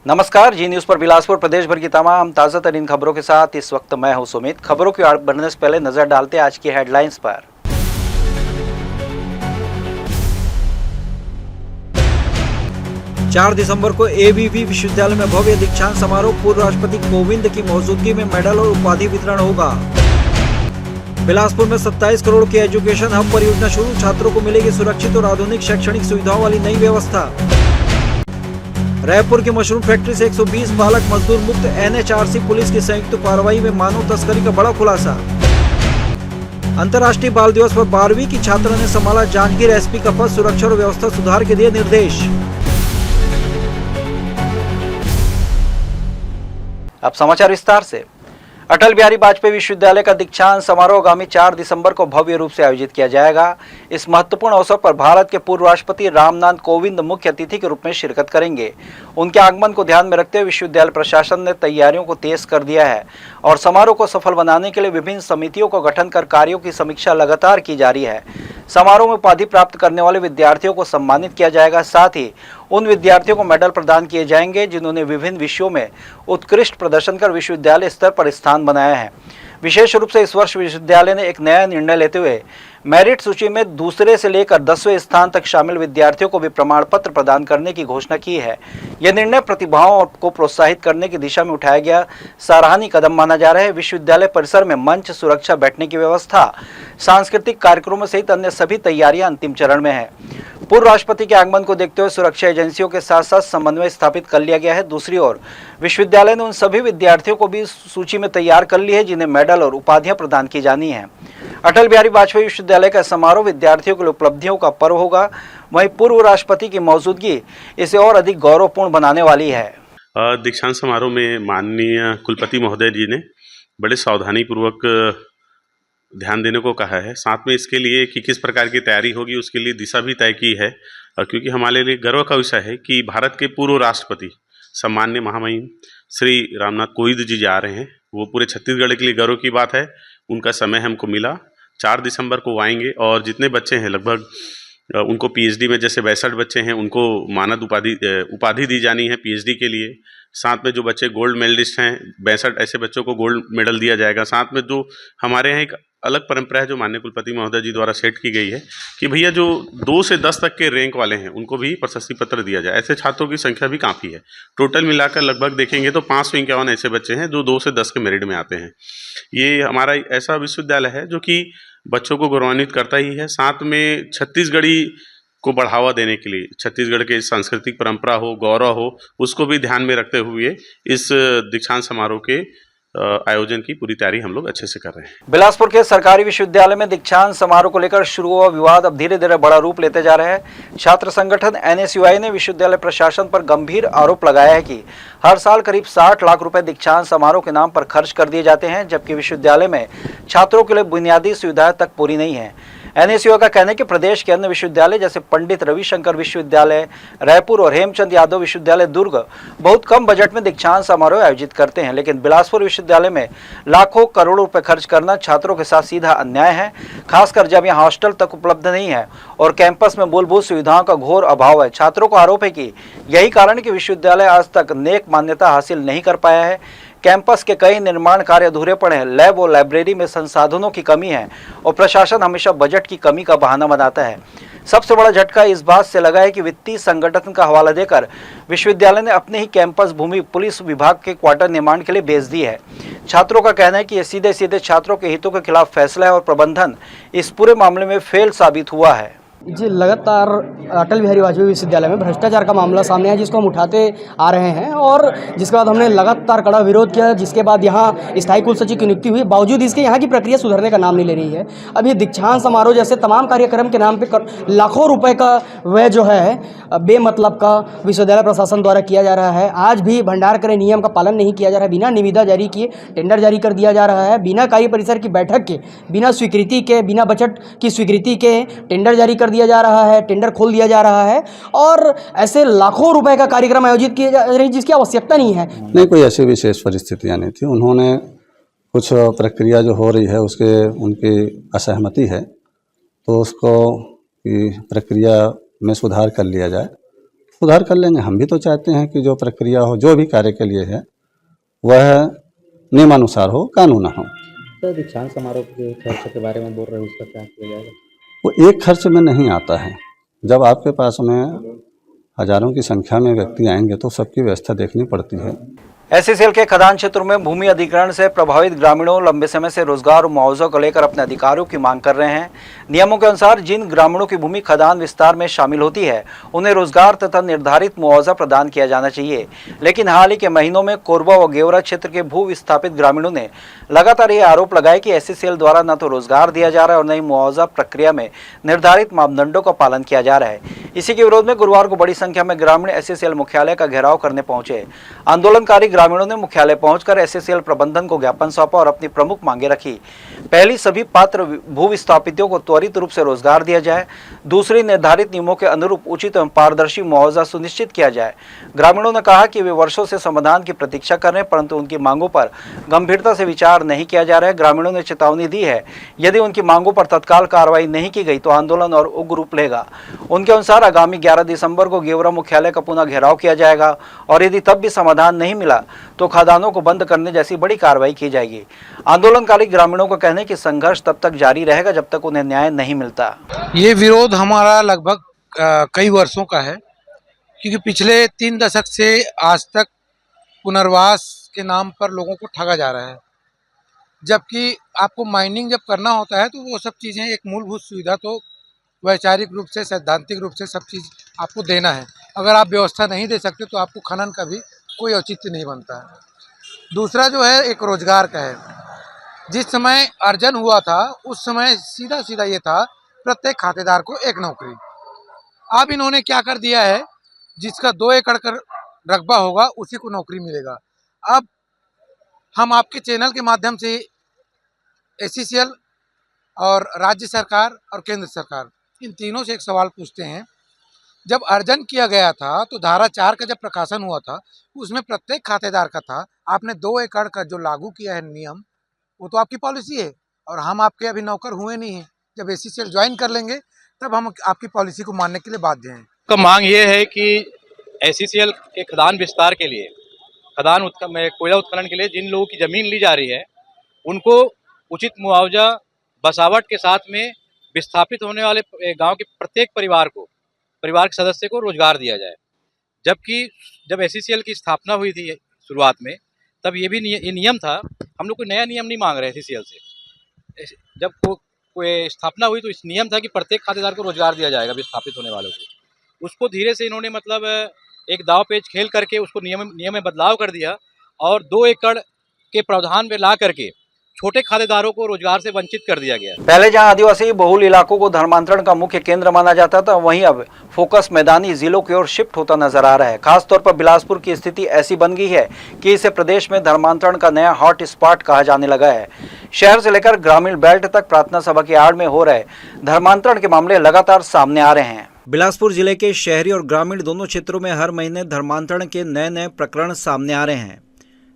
नमस्कार, जी न्यूज पर बिलासपुर प्रदेश भर की तमाम ताज़ा तरीन खबरों के साथ इस वक्त मैं हूं सुमित। खबरों की ओर बढ़ने से पहले नजर डालते हैं आज की हेडलाइंस पर। 4 दिसंबर को एबीवी विश्वविद्यालय में भव्य दीक्षांत समारोह, पूर्व राष्ट्रपति कोविंद की मौजूदगी में मेडल और उपाधि वितरण होगा। बिलासपुर में 27 करोड़ की एजुकेशन हब परियोजना शुरू, छात्रों को मिलेगी सुरक्षित और आधुनिक शैक्षणिक सुविधाओं वाली नई व्यवस्था। रायपुर की मशरूम फैक्ट्री से 120 बालक मजदूर मुक्त, एनएचआरसी पुलिस की संयुक्त कार्रवाई में मानव तस्करी का बड़ा खुलासा। अंतर्राष्ट्रीय बाल दिवस पर 12वीं की छात्रा ने संभाला जांजगीर एसपी का पद, सुरक्षा और व्यवस्था सुधार के दिए निर्देश। अब समाचार विस्तार से। अटल बिहारी वाजपेयी विश्वविद्यालय का दीक्षांत समारोह आगामी 4 दिसंबर को भव्य रूप से आयोजित किया जाएगा। इस महत्वपूर्ण अवसर पर भारत के पूर्व राष्ट्रपति रामनाथ कोविंद मुख्य अतिथि के रूप में शिरकत करेंगे। उनके आगमन को ध्यान में रखते हुए विश्वविद्यालय प्रशासन ने तैयारियों को तेज कर दिया है और समारोह को सफल बनाने के लिए विभिन्न समितियों का गठन कर कार्यों की समीक्षा लगातार की जा रही है। समारोह में उपाधि प्राप्त करने वाले विद्यार्थियों को सम्मानित किया जाएगा। साथ ही उन विद्यार्थियों को मेडल प्रदान किए जाएंगे जिन्होंने विभिन्न विषयों में उत्कृष्ट प्रदर्शन कर विश्वविद्यालय स्तर पर स्थान बनाया है। विशेष रूप से इस वर्ष विश्वविद्यालय ने एक नया निर्णय लेते हुए मेरिट सूची में दूसरे से लेकर 10वें स्थान तक शामिल विद्यार्थियों को भी प्रमाण पत्र प्रदान करने की घोषणा की है। यह निर्णय प्रतिभाओं को प्रोत्साहित करने की दिशा में उठाया गया सराहनीय कदम माना जा रहा है। विश्वविद्यालय परिसर में मंच, सुरक्षा, बैठने की व्यवस्था, सांस्कृतिक कार्यक्रमों सहित अन्य सभी तैयारियां अंतिम चरण में है। पूर्व राष्ट्रपति के आगमन को देखते हुए सुरक्षा एजेंसियों के साथ साथ समन्वय स्थापित कर लिया गया है। दूसरी ओर विश्वविद्यालय ने उन सभी विद्यार्थियों को भी सूची में तैयार कर ली है जिन्हें मेडल और उपाधियां प्रदान की जानी है। अटल बिहारी वाजपेयी विश्वविद्यालय का समारोह विद्यार्थियों के लिए उपलब्धियों का पर्व होगा। वहीं पूर्व राष्ट्रपति की मौजूदगी इसे और अधिक गौरवपूर्ण बनाने वाली है। दीक्षांत समारोह में माननीय कुलपति महोदय जी ने बड़े सावधानी पूर्वक ध्यान देने को कहा है। साथ में इसके लिए कि किस प्रकार की तैयारी होगी उसके लिए दिशा भी तय की है, क्योंकि हमारे लिए गर्व का विषय है कि भारत के पूर्व राष्ट्रपति सम्मान्य महामहिम श्री रामनाथ कोविंद जी जा रहे हैं। वो पूरे छत्तीसगढ़ के लिए गर्व की बात है। उनका समय हमको मिला, 4 दिसंबर को आएंगे और जितने बच्चे हैं लगभग उनको पीएचडी में, जैसे 62 बच्चे हैं उनको मानद उपाधि दी जानी है पीएचडी के लिए। साथ में जो बच्चे गोल्ड मेडलिस्ट हैं 62 ऐसे बच्चों को गोल्ड मेडल दिया जाएगा। साथ में जो हमारे यहाँ एक अलग परंपरा है जो माननीय कुलपति महोदय जी द्वारा सेट की गई है कि भैया जो 2 से 10 तक के रैंक वाले हैं उनको भी प्रशस्ति पत्र दिया जाए। ऐसे छात्रों की संख्या भी काफ़ी है। टोटल मिलाकर लगभग देखेंगे तो 551 ऐसे बच्चे हैं जो 2 से 10 के मेरिट में आते हैं। ये हमारा ऐसा विश्वविद्यालय है जो कि बच्चों को गौरवान्वित करता ही है। साथ में छत्तीसगढ़ी को बढ़ावा देने के लिए, छत्तीसगढ़ के सांस्कृतिक परंपरा हो, गौरव हो, उसको भी ध्यान में रखते हुए इस दीक्षांत समारोह के आयोजन की पूरी तैयारी हम लोग अच्छे से कर रहे हैं। बिलासपुर के सरकारी विश्वविद्यालय में दीक्षांत समारोह को लेकर शुरू हुआ विवाद अब धीरे धीरे बड़ा रूप लेते जा रहा है। छात्र संगठन एनएसयूआई ने विश्वविद्यालय प्रशासन पर गंभीर आरोप लगाया है कि हर साल करीब 60 लाख रुपए दीक्षांत समारोह के नाम पर खर्च कर दिए जाते हैं, जबकि विश्वविद्यालय में छात्रों के लिए बुनियादी सुविधाएं तक पूरी नहीं है। एनएसयूआई का कहना है कि प्रदेश के अन्य विश्वविद्यालय जैसे पंडित रविशंकर विश्वविद्यालय रायपुर और हेमचंद यादव विश्वविद्यालय दुर्ग बहुत कम बजट में दीक्षांत समारोह आयोजित करते हैं, लेकिन बिलासपुर विश्वविद्यालय में लाखों करोड़ों रुपए खर्च करना छात्रों के साथ सीधा अन्याय है, खासकर जब यहाँ हॉस्टल तक उपलब्ध नहीं है और कैंपस में मूलभूत सुविधाओं का घोर अभाव है। छात्रों का आरोप है कि यही कारण है कि विश्वविद्यालय आज तक नेक मान्यता हासिल नहीं कर पाया है। कैंपस के कई निर्माण कार्य अधूरे पड़े हैं, लैब और लाइब्रेरी में संसाधनों की कमी है और प्रशासन हमेशा बजट की कमी का बहाना बनाता है। सबसे बड़ा झटका इस बात से लगा है कि वित्तीय संगठन का हवाला देकर विश्वविद्यालय ने अपने ही कैंपस भूमि पुलिस विभाग के क्वार्टर निर्माण के लिए बेच दी है। छात्रों का कहना है कि यह सीधे सीधे छात्रों के हितों के खिलाफ फैसला है और प्रबंधन इस पूरे मामले में फेल साबित हुआ है। जी, लगातार अटल बिहारी वाजपेयी विश्वविद्यालय में भ्रष्टाचार का मामला सामने आया जिसको हम उठाते आ रहे हैं और जिसके बाद हमने लगातार कड़ा विरोध किया, जिसके बाद यहाँ स्थायी कुलसचिव की नियुक्ति हुई। बावजूद इसके यहाँ की प्रक्रिया सुधरने का नाम नहीं ले रही है। अब ये दीक्षांत समारोह जैसे तमाम कार्यक्रम के नाम पे लाखों रुपए का व्यय जो है बेमतलब का विश्वविद्यालय प्रशासन द्वारा किया जा रहा है। आज भी भंडार करे नियम का पालन नहीं किया जा रहा है। बिना निविदा जारी किए टेंडर जारी कर दिया जा रहा है। बिना कार्य परिसर की बैठक के, बिना स्वीकृति के, बिना बजट की स्वीकृति के टेंडर जारी कर दिया जा रहा है, टेंडर खोल दिया जा रहा है और ऐसे लाखों रुपए का कार्यक्रम आयोजित किए जा रहे हैं जिसकी आवश्यकता नहीं है। नहीं, कोई ऐसी विशेष परिस्थितियां नहीं थी। उन्होंने कुछ प्रक्रिया जो हो रही है उसके उनकी असहमति है, तो उसको प्रक्रिया में सुधार कर लिया जाए सुधार कर लेंगे। हम भी तो चाहते हैं कि जो प्रक्रिया हो, जो भी कार्य के लिए है, वह नियमानुसार हो, कानून हो। सर दीक्षांत समारोह के खर्च के बारे में बोल रहे हैं, उसका क्या किया जाएगा? वो एक खर्च में नहीं आता है। जब आपके पास में हजारों की संख्या में व्यक्ति आएंगे तो सबकी व्यवस्था देखनी पड़ती है। एससीसीएल के खदान क्षेत्रों में भूमि अधिग्रहण से प्रभावित ग्रामीणों लंबे समय से रोजगार और मुआवजा को लेकर अपने अधिकारों की मांग कर रहे हैं। नियमों के अनुसार जिन ग्रामीणों की भूमि खदान विस्तार में शामिल होती है उन्हें रोजगार तथा निर्धारित मुआवजा प्रदान किया जाना चाहिए, लेकिन हाल ही के महीनों में कोरबा व गेवरा क्षेत्र के भू विस्थापित ग्रामीणों ने लगातार ये आरोप लगाए कि एससीसीएल द्वारा न तो रोजगार दिया जा रहा है और न ही मुआवजा प्रक्रिया में निर्धारित मापदंडों का पालन किया जा रहा है। इसी के विरोध में गुरुवार को बड़ी संख्या में ग्रामीण एससीसीएल मुख्यालय का घेराव करने पहुंचे। आंदोलनकारी ग्रामीणों ने मुख्यालय पहुंचकर एससीसीएल प्रबंधन को ज्ञापन सौंपा और अपनी प्रमुख मांगे रखी। पहली, सभी पात्र भू विस्थापितों को त्वरित रूप से रोजगार दिया जाए। दूसरी, निर्धारित नियमों के अनुरूप उचित एवं पारदर्शी मुआवजा सुनिश्चित किया जाए। ग्रामीणों ने कहा कि वे वर्षों से समाधान की प्रतीक्षा कर रहे हैं, परंतु उनकी मांगों पर गंभीरता से विचार नहीं किया जा रहा है। ग्रामीणों ने चेतावनी दी है, यदि उनकी मांगों पर तत्काल कार्रवाई नहीं की गई तो आंदोलन और उग्र रूप लेगा। उनके अनुसार आगामी 11 दिसंबर को गेवरा मुख्यालय का पुनः घेराव किया जाएगा और यदि तब भी समाधान नहीं मिला तो खदानों को बंद करने जैसी बड़ी कार्रवाई की जाएगी। आंदोलनकारी ग्रामीणों का कहना है कि संघर्ष तब तक जारी रहेगा जब तक उन्हें न्याय नहीं मिलता। ये विरोध हमारा लगभग कई वर्षों का है, क्योंकि पिछले 3 दशक से आज तक पुनर्वास के नाम पर लोगों को ठगा जा रहा है। जबकि आपको माइनिंग जब करना होता है तो वो सब चीज़ें, एक मूलभूत सुविधा तो वैचारिक रूप से, सैद्धांतिक रूप से सब चीज़ आपको देना है। अगर आप व्यवस्था नहीं दे सकते तो आपको खनन का भी कोई औचित्य नहीं बनता है। दूसरा जो है एक रोजगार का है। जिस समय अर्जन हुआ था उस समय सीधा सीधा ये था प्रत्येक खातेदार को एक नौकरी। अब इन्होंने क्या कर दिया है, जिसका 2 एकड़ का रकबा होगा उसी को नौकरी मिलेगा। अब हम आपके चैनल के माध्यम से एससीसीएल और राज्य सरकार और केंद्र सरकार, इन तीनों से एक सवाल पूछते हैं। जब अर्जन किया गया था तो धारा 4 का जब प्रकाशन हुआ था उसमें प्रत्येक खातेदार का था। आपने 2 एकड़ का जो लागू किया है नियम, वो तो आपकी पॉलिसी है और हम आपके अभी नौकर हुए नहीं हैं। जब एससीसीएल ज्वाइन कर लेंगे तब हम आपकी पॉलिसी को मानने के लिए बाध्य हैं। का मांग ये है कि एससीसीएल के खदान विस्तार के लिए, खदान कोयला उत्खनन के लिए जिन लोगों की ज़मीन ली जा रही है उनको उचित मुआवजा बसावट के साथ में विस्थापित होने वाले गांव के प्रत्येक परिवार के सदस्य को रोजगार दिया जाए। जबकि जब एससीसीएल की स्थापना हुई थी शुरुआत में, तब ये भी ये नियम था। हम लोग कोई नया नियम नहीं मांग रहे एससीसीएल से। जब कोई स्थापना हुई तो इस नियम था कि प्रत्येक खातेदार को रोजगार दिया जाएगा विस्थापित होने वालों को। उसको धीरे से इन्होंने मतलब एक दाव पेच खेल करके उसको नियम में बदलाव कर दिया और 2 एकड़ के प्रावधान में ला करके छोटे खातेदारों को रोजगार से वंचित कर दिया गया। पहले जहां आदिवासी बहुल इलाकों को धर्मांतरण का मुख्य केंद्र माना जाता था, वहीं अब फोकस मैदानी जिलों की ओर शिफ्ट होता नजर आ रहा है। खासतौर पर बिलासपुर की स्थिति ऐसी बन गई है कि इसे प्रदेश में धर्मांतरण का नया हॉट स्पॉट कहा जाने लगा है। शहर से लेकर ग्रामीण बेल्ट तक प्रार्थना सभा की आड़ में हो रहे धर्मांतरण के मामले लगातार सामने आ रहे हैं। बिलासपुर जिले के शहरी और ग्रामीण दोनों क्षेत्रों में हर महीने धर्मांतरण के नए नए प्रकरण सामने आ रहे हैं।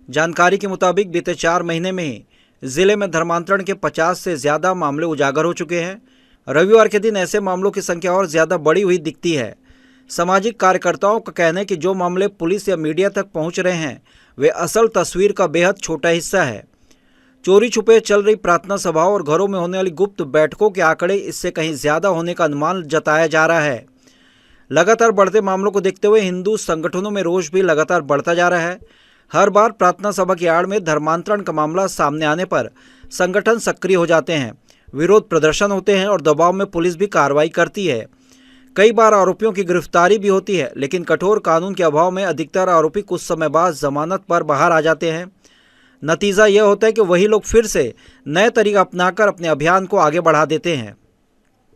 जानकारी के मुताबिक बीते 4 महीने में ही जिले में धर्मांतरण के 50 से ज़्यादा मामले उजागर हो चुके हैं। रविवार के दिन ऐसे मामलों की संख्या और ज़्यादा बढ़ी हुई दिखती है। सामाजिक कार्यकर्ताओं का कहना है कि जो मामले पुलिस या मीडिया तक पहुंच रहे हैं वे असल तस्वीर का बेहद छोटा हिस्सा है। चोरी छुपे चल रही प्रार्थना सभाओं और घरों में होने वाली गुप्त बैठकों के आंकड़े इससे कहीं ज़्यादा होने का अनुमान जताया जा रहा है। लगातार बढ़ते मामलों को देखते हुए हिंदू संगठनों में रोष भी लगातार बढ़ता जा रहा है। हर बार प्रार्थना सभा की आड़ में धर्मांतरण का मामला सामने आने पर संगठन सक्रिय हो जाते हैं, विरोध प्रदर्शन होते हैं और दबाव में पुलिस भी कार्रवाई करती है। कई बार आरोपियों की गिरफ्तारी भी होती है, लेकिन कठोर कानून के अभाव में अधिकतर आरोपी कुछ समय बाद जमानत पर बाहर आ जाते हैं। नतीजा यह होता है कि वही लोग फिर से नए तरीका अपनाकर अपने अभियान को आगे बढ़ा देते हैं।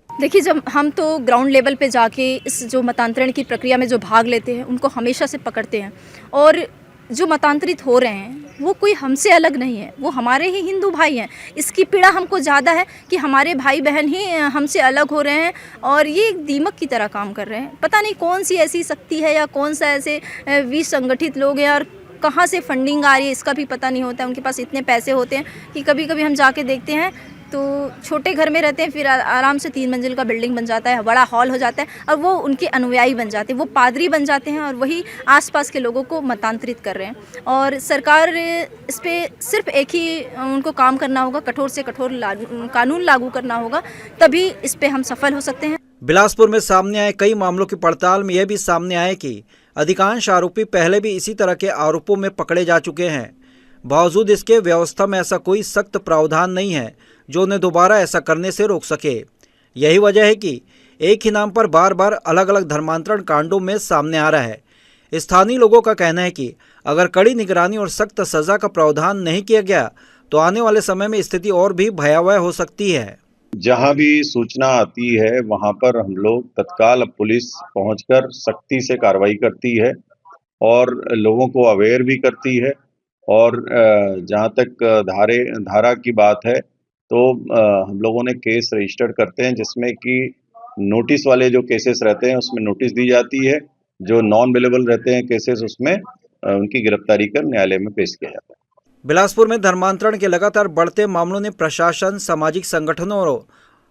देखिए, जब हम तो ग्राउंड लेवल पे जाके इस जो मतांतरण की प्रक्रिया में जो भाग लेते हैं उनको हमेशा से पकड़ते हैं, और जो मतांतरित हो रहे हैं वो कोई हमसे अलग नहीं है, वो हमारे ही हिंदू भाई हैं। इसकी पीड़ा हमको ज़्यादा है कि हमारे भाई बहन ही हमसे अलग हो रहे हैं और ये एक दीमक की तरह काम कर रहे हैं। पता नहीं कौन सी ऐसी शक्ति है या कौन सा ऐसे विसंगठित लोग हैं और कहाँ से फंडिंग आ रही है इसका भी पता नहीं होता है। उनके पास इतने पैसे होते हैं कि कभी कभी हम जाके देखते हैं तो छोटे घर में रहते हैं, फिर आराम से 3 मंजिल का बिल्डिंग बन जाता है, बड़ा हॉल हो जाता है और वो उनके अनुयायी बन जाते हैं, वो पादरी बन जाते हैं और वही आसपास के लोगों को मतांतरित कर रहे हैं। और सरकार इस पे सिर्फ एक ही उनको काम करना होगा, कठोर से कठोर कानून लागू करना होगा, तभी इस पे हम सफल हो सकते हैं। बिलासपुर में सामने आए कई मामलों की पड़ताल में यह भी सामने आए कि अधिकांश आरोपी पहले भी इसी तरह के आरोपों में पकड़े जा चुके हैं। बावजूद इसके व्यवस्था में ऐसा कोई सख्त प्रावधान नहीं है जो उन्हें दोबारा ऐसा करने से रोक सके। यही वजह है कि एक ही नाम पर बार बार अलग अलग धर्मांतरण कांडों में सामने आ रहा है। स्थानीय लोगों का कहना है कि अगर कड़ी निगरानी और सख्त सजा का प्रावधान नहीं किया गया तो आने वाले समय में स्थिति और भी भयावह हो सकती है। जहां भी सूचना आती है वहां पर हम लोग तत्काल पुलिस पहुंचकर सख्ती से कार्रवाई करती है और लोगों को अवेयर भी करती है। और जहां तक धारा की बात है तो हम लोगों ने केस रजिस्टर करते हैं, जिसमें कि नोटिस वाले जो केसेस रहते हैं उसमें नोटिस दी जाती है, जो नॉन अवेलेबल रहते हैं केसेस उसमें उनकी गिरफ्तारी कर न्यायालय में पेश किया जाता है। बिलासपुर में धर्मांतरण के लगातार बढ़ते मामलों ने प्रशासन, सामाजिक संगठनों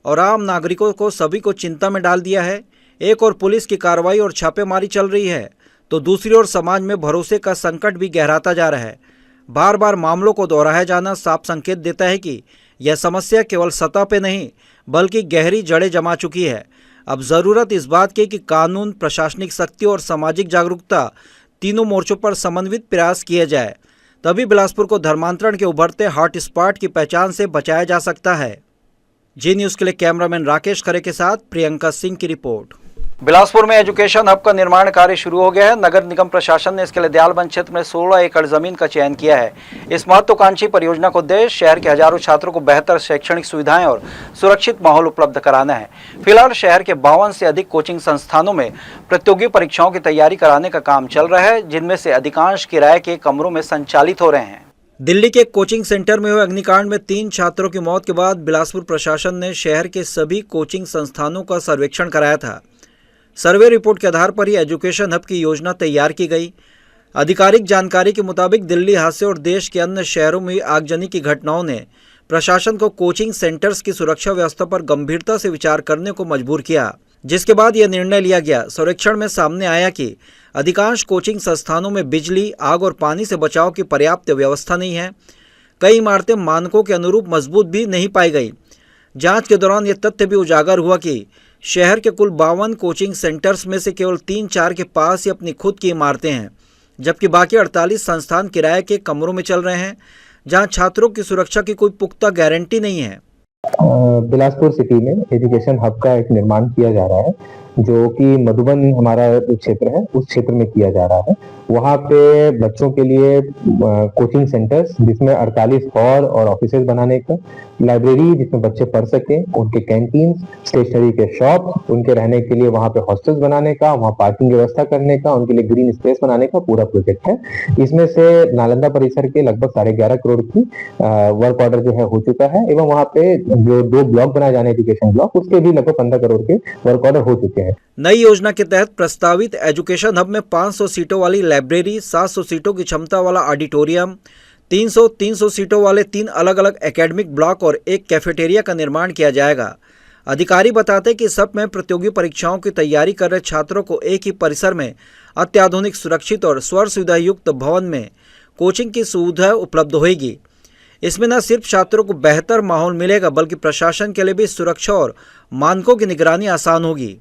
और आम नागरिकों को सभी को चिंता में डाल दिया है। एक और पुलिस की कार्रवाई और छापेमारी चल रही है तो दूसरी ओर समाज में भरोसे का संकट भी गहराता जा रहा है। बार बार मामलों को दोहराया जाना साफ संकेत देता है कि यह समस्या केवल सतह पे नहीं बल्कि गहरी जड़ें जमा चुकी है। अब ज़रूरत इस बात की कि कानून, प्रशासनिक सख्ती और सामाजिक जागरूकता तीनों मोर्चों पर समन्वित प्रयास किए जाए, तभी बिलासपुर को धर्मांतरण के उभरते हॉटस्पॉट की पहचान से बचाया जा सकता है। जी न्यूज़ के लिए कैमरामैन राकेश खरे के साथ प्रियंका सिंह की रिपोर्ट। बिलासपुर में एजुकेशन हब का निर्माण कार्य शुरू हो गया है। नगर निगम प्रशासन ने इसके लिए दयालबंद क्षेत्र में 16 एकड़ जमीन का चयन किया है। इस महत्वाकांक्षी परियोजना का उद्देश्य शहर के हजारों छात्रों को बेहतर शैक्षणिक सुविधाएं और सुरक्षित माहौल उपलब्ध कराना है। फिलहाल शहर के 52 से अधिक कोचिंग संस्थानों में प्रतियोगी परीक्षाओं की तैयारी कराने का काम चल रहा है, जिनमें से अधिकांश किराए के कमरों में संचालित हो रहे हैं। दिल्ली के कोचिंग सेंटर में हुए अग्निकांड में 3 छात्रों की मौत के बाद बिलासपुर प्रशासन ने शहर के सभी कोचिंग संस्थानों का सर्वेक्षण कराया था। सर्वे रिपोर्ट के आधार पर ही एजुकेशन हब की योजना तैयार की गई। आधिकारिक जानकारी के मुताबिक दिल्ली हादसे और देश के अन्य शहरों में आगजनी की घटनाओं ने प्रशासन को कोचिंग सेंटर्स की सुरक्षा व्यवस्था पर गंभीरता से विचार करने को मजबूर किया, जिसके बाद यह निर्णय लिया गया। सर्वेक्षण में सामने आया कि अधिकांश कोचिंग संस्थानों में बिजली, आग और पानी से बचाव की पर्याप्त व्यवस्था नहीं है। कई इमारतें मानकों के अनुरूप मजबूत भी नहीं पाई गई। जांच के दौरान यह तथ्य भी उजागर हुआ कि शहर के कुल 52 कोचिंग सेंटर्स में से केवल 3-4 के पास ही अपनी खुद की इमारतें हैं, जबकि बाकी 48 संस्थान किराए के कमरों में चल रहे हैं, जहां छात्रों की सुरक्षा की कोई पुख्ता गारंटी नहीं है। बिलासपुर सिटी में एजुकेशन हब का एक निर्माण किया जा रहा है, जो कि मधुबन हमारा क्षेत्र है, उस क्षेत्र में किया जा रहा है। वहाँ पे बच्चों के लिए कोचिंग सेंटर्स, जिसमें 48 हॉल और ऑफिसेज बनाने का, लाइब्रेरी जिसमें बच्चे पढ़ सकें, उनके कैंटीन, स्टेशनरी के शॉप, उनके रहने के लिए वहाँ पे हॉस्टल्स बनाने का, वहाँ पार्किंग व्यवस्था करने का, उनके लिए ग्रीन स्पेस बनाने का पूरा प्रोजेक्ट है। इसमें से नालंदा परिसर के लगभग 11.5 करोड़ की वर्क ऑर्डर जो है हो चुका है, एवं वहाँ पे जो 2 ब्लॉक बनाए जाने एजुकेशन ब्लॉक, उसके भी लगभग 15 करोड़ के वर्क ऑर्डर हो चुके हैं। नई योजना के तहत प्रस्तावित एजुकेशन हब में 500 सीटों वाली लाइब्रेरी, 700 सीटों की क्षमता वाला ऑडिटोरियम, 300 सीटों वाले 3 अलग अलग एकेडमिक ब्लॉक और एक कैफेटेरिया का निर्माण किया जाएगा। अधिकारी बताते कि सब में प्रतियोगी परीक्षाओं की तैयारी कर रहे छात्रों को एक ही परिसर में अत्याधुनिक, सुरक्षित और स्वर सुविधा युक्त भवन में कोचिंग की सुविधा उपलब्ध होगी। इसमें न सिर्फ छात्रों को बेहतर माहौल मिलेगा बल्कि प्रशासन के लिए भी सुरक्षा और मानकों की निगरानी आसान होगी।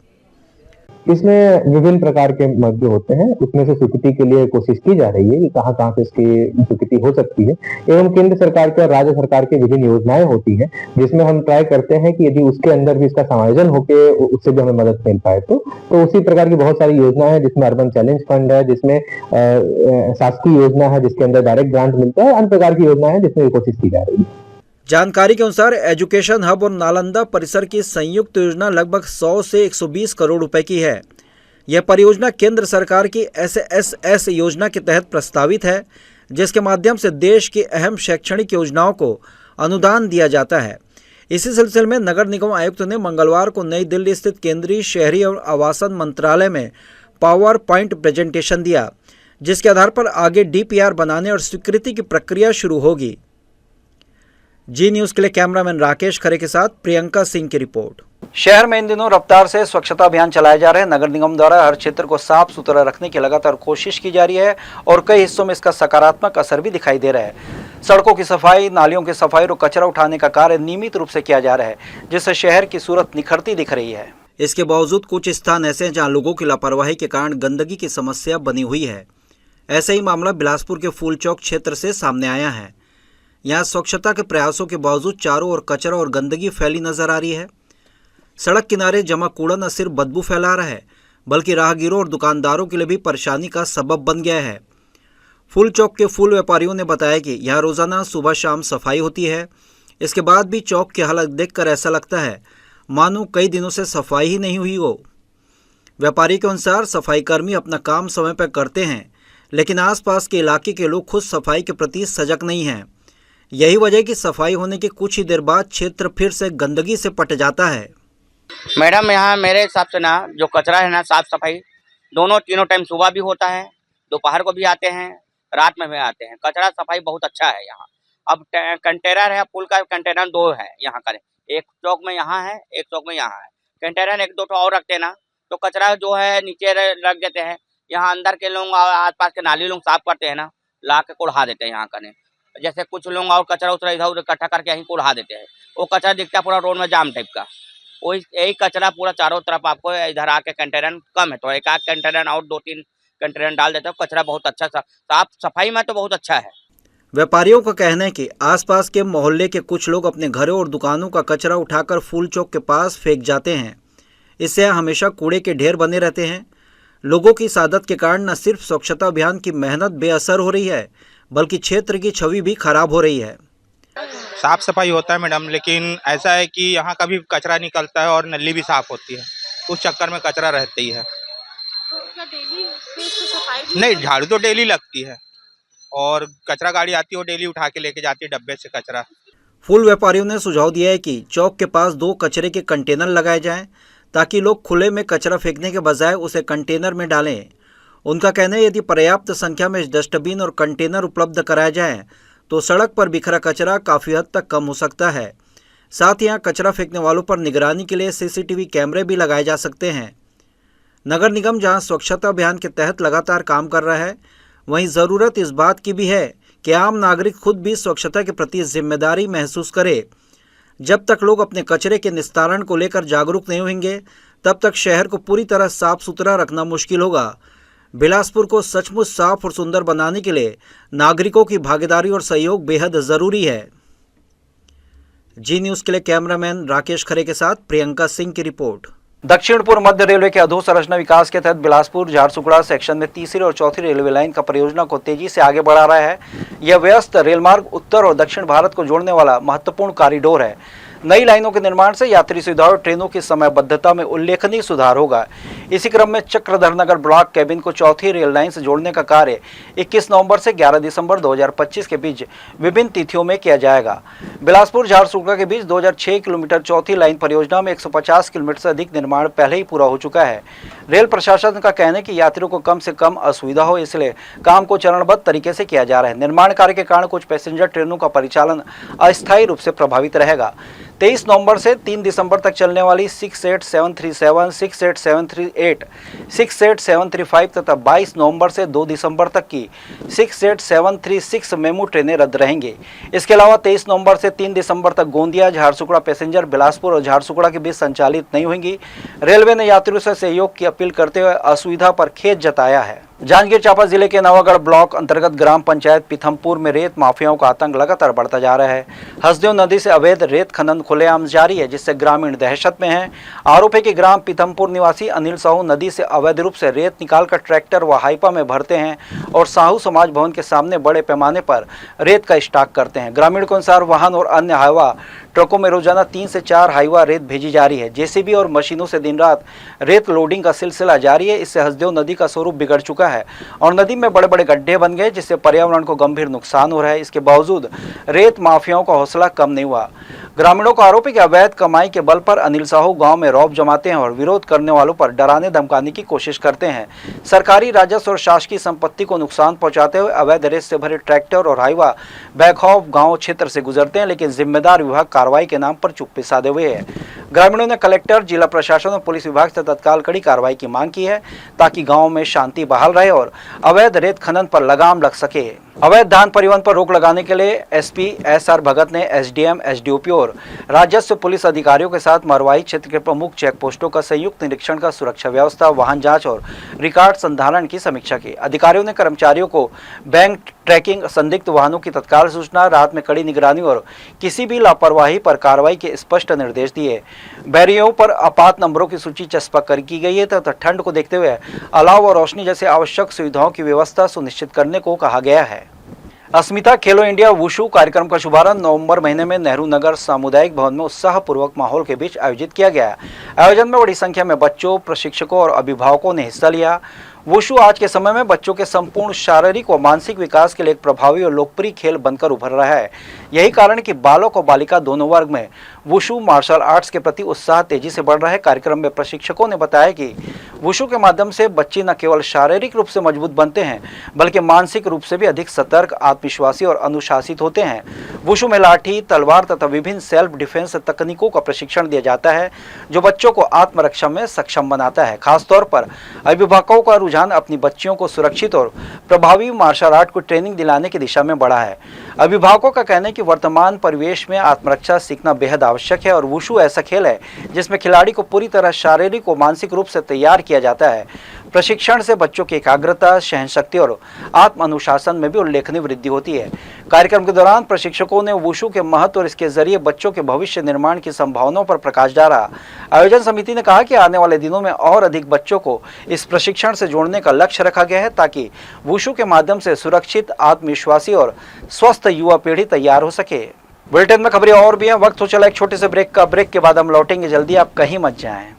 इसमें विभिन्न प्रकार के मद्दे होते हैं, उसमें से स्वीकृति के लिए कोशिश की जा रही है कि कहाँ कहाँ से इसकी स्वीकृति हो सकती है, एवं केंद्र सरकार के और राज्य सरकार की विभिन्न योजनाएं होती हैं, जिसमें हम ट्राई करते हैं कि यदि उसके अंदर भी इसका समायोजन होके उससे भी हमें मदद मिल पाए तो उसी प्रकार की बहुत सारी योजनाएं हैं, जिसमें अर्बन चैलेंज फंड है, जिसमें शासकीय योजना है जिसके अंदर डायरेक्ट ग्रांट मिलता है, अन्य प्रकार की योजना है जिसमें कोशिश की जा रही है। जानकारी के अनुसार एजुकेशन हब और नालंदा परिसर की संयुक्त योजना लगभग 100 से 120 करोड़ रुपए की है। यह परियोजना केंद्र सरकार की SSS योजना के तहत प्रस्तावित है, जिसके माध्यम से देश की अहम शैक्षणिक योजनाओं को अनुदान दिया जाता है। इसी सिलसिले में नगर निगम आयुक्त ने मंगलवार को नई दिल्ली स्थित केंद्रीय शहरी और आवासन मंत्रालय में पावर पॉइंट प्रेजेंटेशन दिया, जिसके आधार पर आगे डीपीआर बनाने और स्वीकृति की प्रक्रिया शुरू होगी। जी न्यूज़ के लिए कैमरामैन राकेश खरे के साथ प्रियंका सिंह की रिपोर्ट। शहर में इन दिनों रफ्तार से स्वच्छता अभियान चलाए जा रहे हैं। नगर निगम द्वारा हर क्षेत्र को साफ सुथरा रखने की लगातार कोशिश की जा रही है और कई हिस्सों में इसका सकारात्मक असर भी दिखाई दे रहा है। सड़कों की सफाई, नालियों की सफाई और कचरा उठाने का कार्य नियमित रूप से किया जा रहा है, जिससे शहर की सूरत निखरती दिख रही है। इसके बावजूद कुछ स्थान ऐसे हैं जहाँ लोगों की लापरवाही के कारण गंदगी की समस्या बनी हुई है। ऐसा ही मामला बिलासपुर के फूल चौक क्षेत्र से सामने आया है। यहाँ स्वच्छता के प्रयासों के बावजूद चारों ओर कचरा और गंदगी फैली नजर आ रही है। सड़क किनारे जमा कूड़ा न सिर्फ बदबू फैला रहा है, बल्कि राहगीरों और दुकानदारों के लिए भी परेशानी का सबब बन गया है। फूल चौक के फूल व्यापारियों ने बताया कि यहाँ रोजाना सुबह शाम सफाई होती है। इसके बाद भी चौक की हालत देखकर ऐसा लगता है मानो कई दिनों से सफाई ही नहीं हुई हो। व्यापारी के अनुसार सफाई कर्मी अपना काम समय पर करते हैं, लेकिन आसपास के इलाके के लोग खुद सफाई के प्रति सजग नहीं हैं। यही वजह कि सफाई होने के कुछ ही देर बाद क्षेत्र फिर से गंदगी से पट जाता है। मैडम, यहाँ मेरे हिसाब से ना जो कचरा है ना, साफ सफाई दोनों तीनों टाइम सुबह भी होता है, दोपहर को भी आते हैं, रात में भी आते हैं। कचरा सफाई बहुत अच्छा है यहाँ। अब कंटेनर है, पुल का कंटेनर 2 है यहाँ का, एक चौक में यहाँ है, एक चौक में यहाँ है। कंटेनर 1-2 और रखते हैं ना तो कचरा जो है नीचे रख देते हैं। यहाँ अंदर के लोग आसपास के नाली लोग साफ करते हैं ना, ला के कुढ़ा देते हैं यहाँ का। जैसे कुछ लोग और कचरा उचरा इधर उधर इकट्ठा करके यहीं कुढ़ा देते हैं। वो कचरा दिखता है पूरा रोड में जाम टाइप का। वही यही कचरा पूरा चारों तरफ आपको इधर आके कंटेनर कम है तो एक आध कंटेनर और 2-3 कंटेनर डाल देते हो। कचरा बहुत अच्छा साफ सफाई में तो बहुत अच्छा है। व्यापारियों का कहना है कि आसपास के मोहल्ले के कुछ लोग अपने घरों और दुकानों का कचरा उठाकर फूल चौक के पास फेंक जाते हैं। इससे हमेशा कूड़े के ढेर बने रहते हैं। लोगों की इस आदत के कारण न सिर्फ स्वच्छता अभियान की मेहनत बेअसर हो रही है, बल्कि क्षेत्र की छवि भी खराब हो रही है। साफ सफाई होता है मैडम, लेकिन ऐसा है कि यहाँ का भी कचरा निकलता है और नली भी साफ होती है, उस चक्कर में कचरा रहती है। तो क्या डेली सफाई? नहीं, झाड़ू तो डेली लगती है और कचरा गाड़ी आती है, वो डेली उठा के लेके जाती है डब्बे से कचरा। फूल व्यापारियों ने सुझाव दिया है कि चौक के पास 2 कचरे के कंटेनर लगाए जाएं, ताकि लोग खुले में कचरा फेंकने के बजाय उसे कंटेनर में डालें। उनका कहना है यदि पर्याप्त संख्या में डस्टबिन और कंटेनर उपलब्ध कराया जाए तो सड़क पर बिखरा कचरा काफ़ी हद तक कम हो सकता है। साथ ही यहाँ कचरा फेंकने वालों पर निगरानी के लिए सीसीटीवी कैमरे भी लगाए जा सकते हैं। नगर निगम जहाँ स्वच्छता अभियान के तहत लगातार काम कर रहा है, वहीं ज़रूरत इस बात की भी है कि आम नागरिक खुद भी स्वच्छता के प्रति जिम्मेदारी महसूस करे। जब तक लोग अपने कचरे के निस्तारण को लेकर जागरूक नहीं होंगे, तब तक शहर को पूरी तरह साफ सुथरा रखना मुश्किल होगा। बिलासपुर को सचमुच साफ और सुंदर बनाने के लिए नागरिकों की भागीदारी और सहयोग बेहद ज़रूरी है। जी न्यूज़ के लिए कैमरामैन राकेश खरे के साथ प्रियंका सिंह की रिपोर्ट। दक्षिण पूर्व मध्य रेलवे के अधोसंरचना विकास के तहत बिलासपुर झारसुगड़ा सेक्शन में तीसरी और चौथी रेलवे लाइन का परियोजना को तेजी से आगे बढ़ा रहा है। यह व्यस्त रेलमार्ग उत्तर और दक्षिण भारत को जोड़ने वाला महत्वपूर्ण कॉरिडोर है। नई लाइनों के निर्माण से यात्री सुविधा और ट्रेनों की समयबद्धता में उल्लेखनीय सुधार होगा। इसी क्रम में चक्रधरनगर ब्लॉक कैबिन को चौथी रेल लाइन से जोड़ने का कार्य 21 नवंबर से 11 दिसंबर 2025 के बीच विभिन्न तिथियों में किया जाएगा। बिलासपुर झारसुगड़ा के बीच 2006 किलोमीटर चौथी लाइन परियोजना में 150 किलोमीटर से अधिक निर्माण पहले ही पूरा हो चुका है। रेल प्रशासन का कहना है कि यात्रियों को कम से कम असुविधा हो, इसलिए काम को चरणबद्ध तरीके से किया जा रहा है। निर्माण कार्य के कारण कुछ पैसेंजर ट्रेनों का परिचालन अस्थायी रूप से प्रभावित रहेगा। 23 नवंबर से 3 दिसंबर तक चलने वाली 68737, 68738, 68735 तथा 22 नवंबर से 2 दिसंबर तक की 68736 मेमू ट्रेनें रद्द रहेंगी। इसके अलावा 23 नवंबर से 3 दिसंबर तक गोंदिया झारसुगड़ा पैसेंजर बिलासपुर और झारसुगड़ा के बीच संचालित नहीं होंगी। रेलवे ने यात्रियों से सहयोग की अपील करते हुए असुविधा पर खेद जताया है। जांजगीर चांपा जिले के नवागढ़ ब्लॉक अंतर्गत ग्राम पंचायत पिथमपुर में रेत माफियाओं का आतंक लगातार बढ़ता जा रहा है। हसदेव नदी से अवैध रेत खनन खुलेआम जारी है, जिससे ग्रामीण दहशत में हैं। आरोप है कि ग्राम पिथमपुर निवासी अनिल साहू नदी से अवैध रूप से रेत निकालकर ट्रैक्टर व हाइपा में भरते हैं और साहू समाज भवन के सामने बड़े पैमाने पर रेत का स्टॉक करते हैं। ग्रामीण के अनुसार वाहन और अन्य हाइवा ट्रकों में रोजाना 3 से 4 हाइवा रेत भेजी जा रही है। जेसीबी और मशीनों से दिन रात रेत लोडिंग का सिलसिला जारी है। इससे हसदेव नदी का स्वरूप बिगड़ चुका है और नदी में बड़े बड़े गड्ढे बन गए, जिससे पर्यावरण को गंभीर नुकसान हो रहा है। इसके बावजूद रेत माफियाओं का हौसला कम नहीं हुआ। ग्रामीणों का आरोप है कि अवैध कमाई के बल पर अनिल साहू गांव में रौब जमाते हैं और विरोध करने वालों पर डराने धमकाने की कोशिश करते हैं। सरकारी राजस्व और शासकीय संपत्ति को नुकसान पहुंचाते हुए अवैध रेत से भरे ट्रैक्टर और हाईवा बैकहॉफ गांव क्षेत्र से गुजरते हैं, लेकिन जिम्मेदार विभाग कार्रवाई के नाम पर चुप्पी साधे हुए है। ग्रामीणों ने कलेक्टर, जिला प्रशासन और पुलिस विभाग से तत्काल कड़ी कार्रवाई की मांग की है ताकि गाँव में शांति बहाल रहे और अवैध रेत खनन पर लगाम लग सके। अवैध धान परिवहन पर रोक लगाने के लिए एसपी एसआर भगत ने एसडीएम, एसडीओपी और राजस्व पुलिस अधिकारियों के साथ मरवाई क्षेत्र के प्रमुख चेक पोस्टों का संयुक्त निरीक्षण का सुरक्षा व्यवस्था, वाहन जांच और रिकॉर्ड संधारण की समीक्षा की। अधिकारियों ने कर्मचारियों को बैंक ट्रैकिंग, संदिग्ध वाहनों की तत्काल सूचना, रात में कड़ी निगरानी और किसी भी लापरवाही पर कार्रवाई के स्पष्ट निर्देश दिए। बैरियरों पर आपात नंबरों की सूची चस्पा कर की गई है तथा ठंड को देखते हुए अलाव और रोशनी जैसे आवश्यक सुविधाओं की व्यवस्था सुनिश्चित करने को कहा गया है। अस्मिता खेलो इंडिया वुशु कार्यक्रम का शुभारंभ नवंबर महीने में नेहरू नगर सामुदायिक भवन में उत्साहपूर्वक माहौल के बीच आयोजित किया गया। आयोजन में बड़ी संख्या में बच्चों, प्रशिक्षकों और अभिभावकों ने हिस्सा लिया। वुशु आज के समय में बच्चों के संपूर्ण शारीरिक और मानसिक विकास के लिए एक प्रभावी और लोकप्रिय खेल बनकर उभर रहा है। यही कारण है कि बालक और बालिका दोनों वर्ग में वुशु मार्शल आर्ट्स के प्रति उत्साह तेजी से बढ़ रहा है। कार्यक्रम में प्रशिक्षकों ने बताया कि वुशु के माध्यम से बच्चे न केवल शारीरिक रूप से मजबूत बनते हैं बल्कि मानसिक रूप से भी अधिक सतर्क, आत्मविश्वासी और अनुशासित होते हैं। वुशु में लाठी, तलवार तथा विभिन्न सेल्फ डिफेंस तकनीकों का प्रशिक्षण दिया जाता है जो बच्चों को आत्मरक्षा में सक्षम बनाता है। खासतौर पर अभिभावकों का रुझान अपनी बच्चियों को सुरक्षित और प्रभावी मार्शल आर्ट को ट्रेनिंग दिलाने की दिशा में बढ़ा है। अभिभावकों का कहना है कि वर्तमान परिवेश में आत्मरक्षा सीखना बेहद आवश्यक है और वुशु ऐसा खेल है जिसमें खिलाड़ी को पूरी तरह शारीरिक और मानसिक रूप से तैयार किया जाता है। प्रशिक्षण से बच्चों की एकाग्रता, सहनशक्ति और आत्म अनुशासन में भी उल्लेखनीय वृद्धि होती है। कार्यक्रम के दौरान प्रशिक्षकों ने वुशु के महत्व और इसके जरिए बच्चों के भविष्य निर्माण की संभावनाओं पर प्रकाश डाला। आयोजन समिति ने कहा कि आने वाले दिनों में और अधिक बच्चों को इस प्रशिक्षण से जोड़ने का लक्ष्य रखा गया है ताकि वुशु के माध्यम से सुरक्षित, आत्मविश्वासी और स्वस्थ युवा पीढ़ी तैयार हो सके। बुलेटिन में खबरें और भी हैं, वक्त हो चला एक छोटे से ब्रेक का। ब्रेक के बाद हम लौटेंगे जल्दी, आप कहीं मत जाएं।